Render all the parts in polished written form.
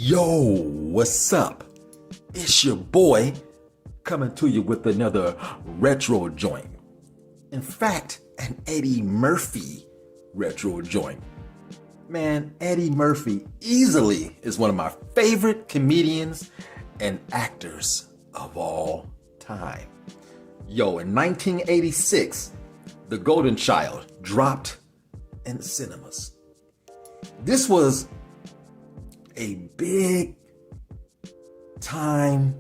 Yo, what's up? It's your boy coming to you with another retro joint. In fact, an Eddie Murphy retro joint. Man, Eddie Murphy easily is one of my favorite comedians and actors of all time. Yo, in 1986, The Golden Child dropped in the cinemas. This was a big time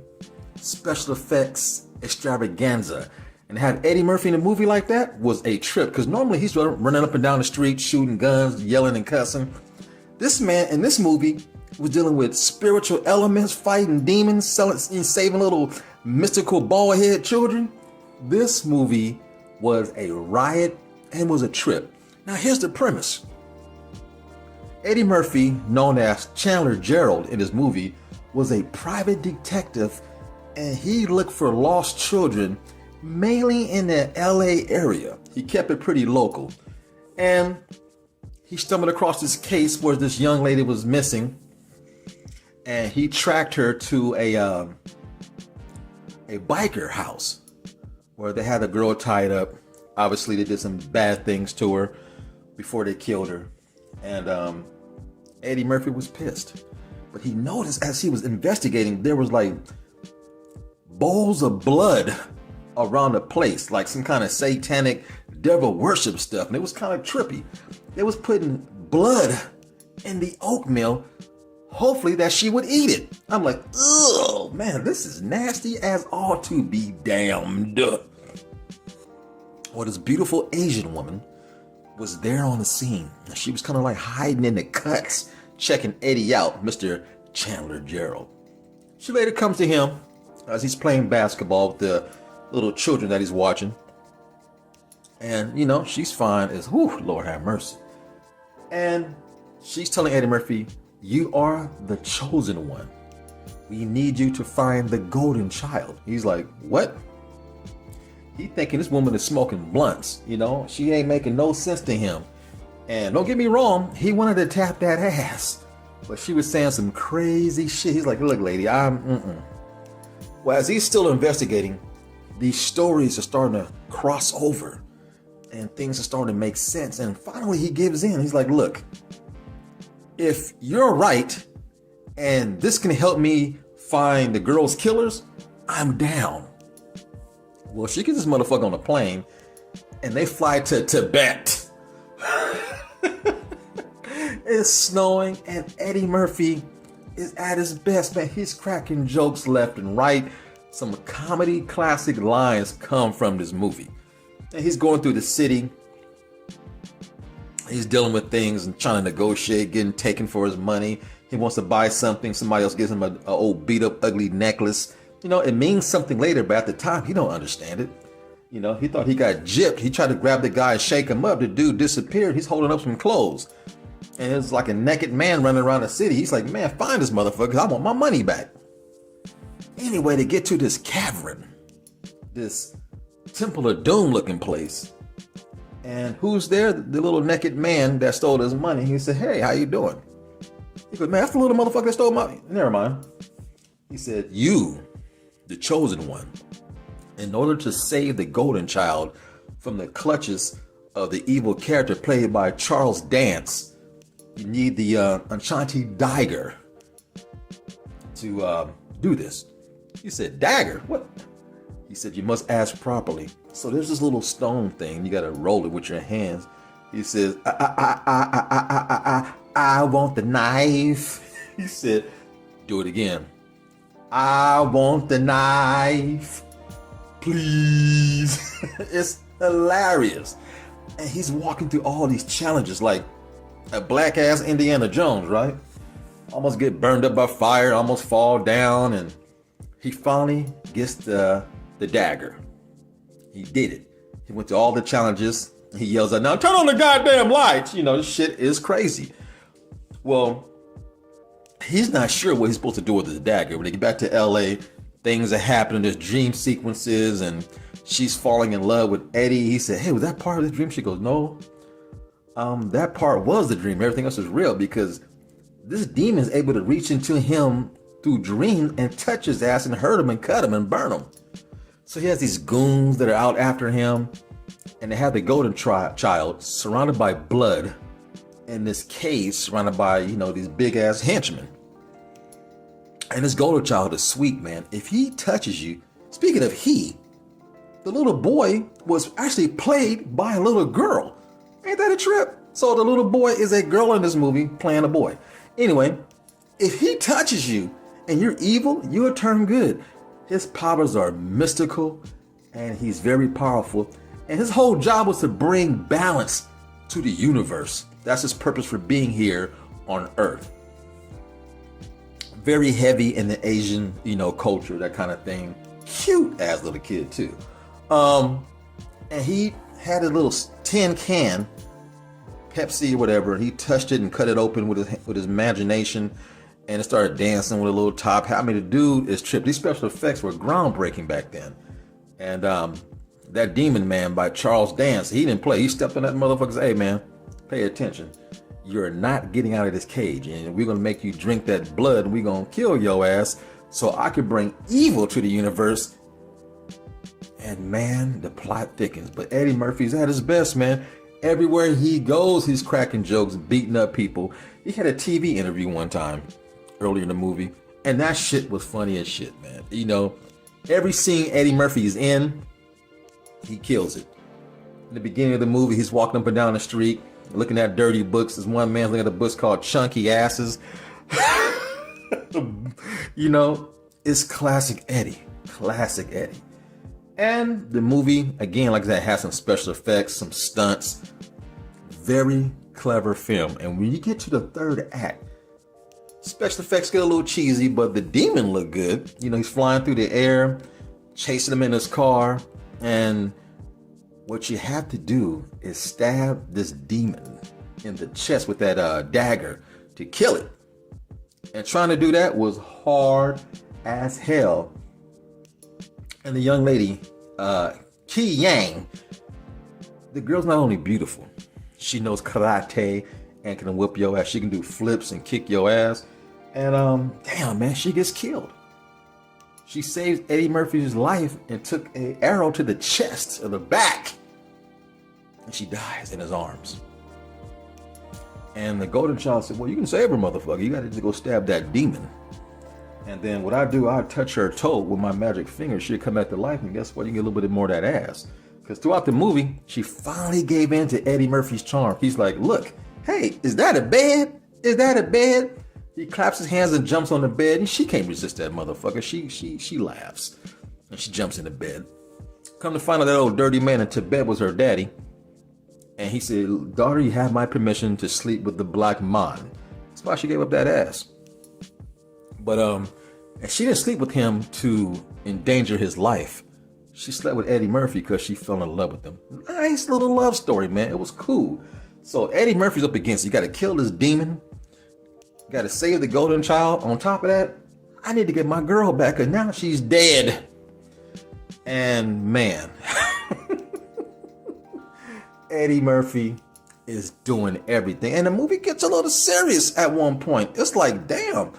special effects extravaganza, and have Eddie Murphy in a movie like that was a trip, because normally he's running up and down the street shooting guns, yelling and cussing. This man in this movie was dealing with spiritual elements, fighting demons, saving little mystical bald-head children. This movie was a riot and was a trip. Now here's the premise. Eddie Murphy, known as Chandler Gerald in his movie, was a private detective, and he looked for lost children mainly in the LA area. He kept it pretty local. And he stumbled across this case where this young lady was missing, and he tracked her to a biker house where they had a girl tied up. Obviously, they did some bad things to her before they killed her. And Eddie Murphy was pissed. But he noticed as he was investigating, there was like bowls of blood around the place, like some kind of satanic devil worship stuff. And it was kind of trippy. They was putting blood in the oatmeal, hopefully that she would eat it. I'm like, oh man, this is nasty as all to be damned. Well, this beautiful Asian woman was there on the scene. She was kind of like hiding in the cuts, checking Eddie out, Mr. Chandler Gerald. She later comes to him as he's playing basketball with the little children that he's watching. And, you know, she's fine as, whew, Lord have mercy. And she's telling Eddie Murphy, you are the chosen one. We need you to find the golden child. He's like, what? He thinking this woman is smoking blunts, you know? She ain't making no sense to him. And don't get me wrong, he wanted to tap that ass, but she was saying some crazy shit. He's like, look, lady, Well, as he's still investigating, these stories are starting to cross over and things are starting to make sense. And finally he gives in. He's like, look, if you're right and this can help me find the girl's killers, I'm down. Well, she gets this motherfucker on a plane and they fly to Tibet. It's snowing and Eddie Murphy is at his best, man. He's cracking jokes left and right. Some comedy classic lines come from this movie. And he's going through the city. He's dealing with things and trying to negotiate, getting taken for his money. He wants to buy something. Somebody else gives him an old beat up ugly necklace. You know, it means something later, but at the time, he don't understand it. You know, he thought he got gypped. He tried to grab the guy and shake him up. The dude disappeared. He's holding up some clothes. And it's like a naked man running around the city. He's like, man, find this motherfucker. I want my money back. Anyway, they get to this cavern, this Temple of Doom looking place. And who's there? The little naked man that stole his money. He said, hey, how you doing? He goes, man, that's the little motherfucker that stole my money. Never mind. He said, you, the chosen one, in order to save the golden child from the clutches of the evil character played by Charles Dance, you need the Ashanti dagger to do this. He said, dagger? What? He said, you must ask properly. So there's this little stone thing. You got to roll it with your hands. He says, I want the knife. He said, do it again. I want the knife. Please. It's hilarious. And he's walking through all these challenges like a black ass Indiana Jones, right? Almost get burned up by fire, almost fall down, and he finally gets the dagger. He did it. He went through all the challenges. He yells out, now turn on the goddamn lights. You know, this shit is crazy. Well, he's not sure what he's supposed to do with the dagger. When they get back to LA, things are happening. There's dream sequences and she's falling in love with Eddie. He said, hey, was that part of the dream? She goes, no, that part was the dream. Everything else is real, because this demon is able to reach into him through dreams and touch his ass and hurt him and cut him and burn him. So he has these goons that are out after him, and they have the golden child surrounded by blood in this cage surrounded by, these big ass henchmen. And this golden child is sweet, man. If he touches you, speaking of he, the little boy was actually played by a little girl. Ain't that a trip? So the little boy is a girl in this movie playing a boy. Anyway, if he touches you and you're evil, you'll turn good. His powers are mystical and he's very powerful. And his whole job was to bring balance to the universe. That's his purpose for being here on Earth. Very heavy in the Asian, culture, that kind of thing. Cute ass little kid too. And he had a little tin can, Pepsi or whatever, and he touched it and cut it open with his imagination, and it started dancing with a little top hat. I mean, the dude is tripped. These special effects were groundbreaking back then. And that Demon Man by Charles Dance, he didn't play. He stepped on that motherfucker and said, hey man, pay attention. You're not getting out of this cage, and we're going to make you drink that blood, and we're going to kill your ass so I could bring evil to the universe. And man, the plot thickens. But Eddie Murphy's at his best, man. Everywhere he goes, he's cracking jokes, beating up people. He had a TV interview one time earlier in the movie, and that shit was funny as shit, man. Every scene Eddie Murphy is in, he kills it. In the beginning of the movie, he's walking up and down the street, looking at dirty books. There's one man's looking at a book called Chunky Asses. It's classic Eddie. Classic Eddie. And the movie, again, like I said, has some special effects, some stunts. Very clever film. And when you get to the third act, special effects get a little cheesy, but the demon look good. He's flying through the air, chasing him in his car. And what you have to do is stab this demon in the chest with that dagger to kill it. And trying to do that was hard as hell. And the young lady, Ki Yang, the girl's not only beautiful, she knows karate and can whip your ass. She can do flips and kick your ass. And damn, man, she gets killed. She saves Eddie Murphy's life and took an arrow to the chest or the back. And she dies in his arms. And the golden child said, well, you can save her, motherfucker. You got to go stab that demon. And then what I do, I touch her toe with my magic finger. She'll come back to life, and guess what? You get a little bit more of that ass. Because throughout the movie, she finally gave in to Eddie Murphy's charm. He's like, look, hey, is that a bed? Is that a bed? He claps his hands and jumps on the bed, and she can't resist that motherfucker. She laughs, and she jumps in the bed. Come to find out that old dirty man in Tibet was her daddy. And he said, daughter, you have my permission to sleep with the black man. That's why she gave up that ass. But and she didn't sleep with him to endanger his life. She slept with Eddie Murphy because she fell in love with him. Nice little love story, man. It was cool. So Eddie Murphy's up against it. You got to kill this demon. You got to save the golden child. On top of that, I need to get my girl back, and now she's dead. And man, Eddie Murphy is doing everything. And the movie gets a little serious at one point. It's like, damn.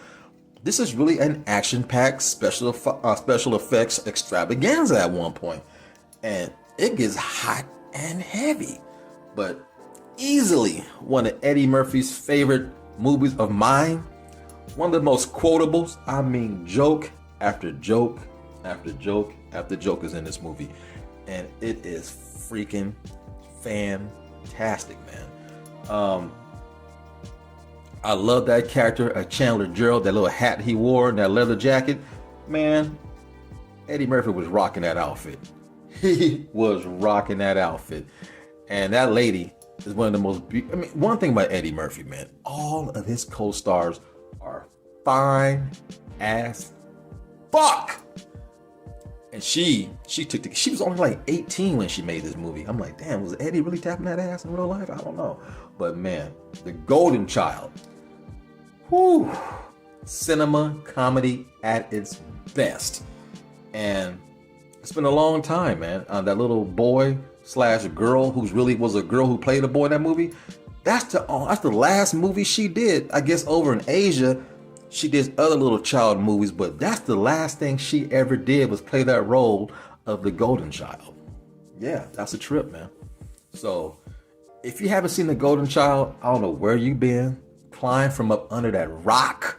This is really an action-packed special effects extravaganza at one point. And it gets hot and heavy. But easily one of Eddie Murphy's favorite movies of mine. One of the most quotables. I mean, joke after joke after joke after joke is in this movie. And it is freaking fantastic, man. I love that character, Chandler Gerald, that little hat he wore, and that leather jacket. Man, Eddie Murphy was rocking that outfit. He was rocking that outfit. And that lady is one of the most, one thing about Eddie Murphy, man, all of his co-stars are fine as fuck. And she was only like 18 when she made this movie. I'm like, damn, was Eddie really tapping that ass in real life? I don't know. But man, the golden child. Whew. Cinema comedy at its best. And it's been a long time, man. That little boy / girl who's really was a girl who played a boy in that movie, That's the last movie she did. I guess over in Asia, she did other little child movies, but that's the last thing she ever did was play that role of the golden child. Yeah, that's a trip, man. So if you haven't seen the golden child, I don't know where you've been. Climb from up under that rock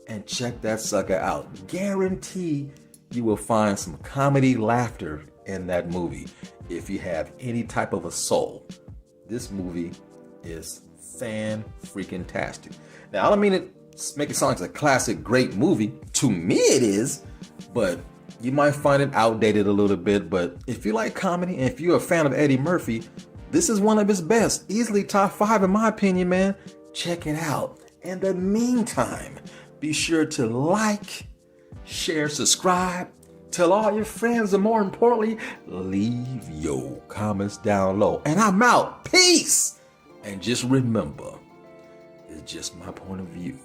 and check that sucker out. Guarantee you will find some comedy laughter in that movie. If you have any type of a soul, this movie is fan-freaking-tastic. Now, I don't mean it make it sound like it's a classic, great movie. To me, it is, but you might find it outdated a little bit. But if you like comedy and if you're a fan of Eddie Murphy, this is one of his best. Easily top 5 in my opinion, man. Check it out. In the meantime, be sure to like, share, subscribe, tell all your friends, and more importantly, leave your comments down low. And I'm out. Peace. And just remember, it's just my point of view.